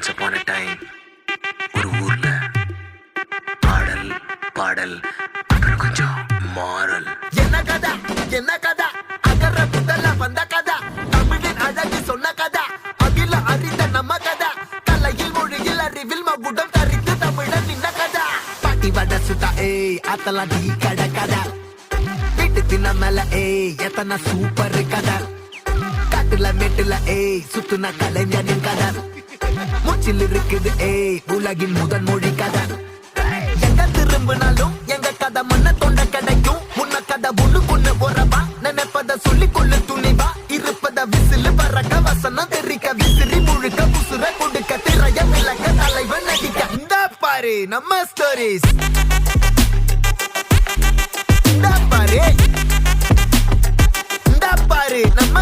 once upon a time ஒரு ஊர்ல ஆடல் பாடல் அப்புறம் கொஞ்சம் மாறல். என்ன கதா என்ன கதா அகர முதல்ல வந்த கதா தமிழின் அழகு சொன்ன கதா அகில அறிந்த நம்ம கதா கலையில் மொழியில் அறிவில் மகுடம் தரித்து தமிழன் நின்ன கதா பாட்டி வட சுத்தா அத்தலா டீ கட கதா வீட்டு தின்ன மேல எத்தனை சூப்பர் கதா காட்டுல மேட்டுல சுத்துன கலைஞனின் கதா மூச்சில் இருக்குது உலகின் முதன் மொழி கதா எங்க திரும்பினாலும் எங்க கதை மண்ண தொண்ட கிடைக்கும் உன்ன கதை ஒண்ணு போறவா நினைப்பத சொல்லி கொள்ளு துணிவா இருப்பத விசிலு பறக்க வசனம் தெரிக்க விசிறி முழுக்க புசுர கொடுக்க திரைய விளக்க தலைவன் நடிக்க இந்த பாரு நம்ம ஸ்டோரிஸ் இந்த பாரு நம்ம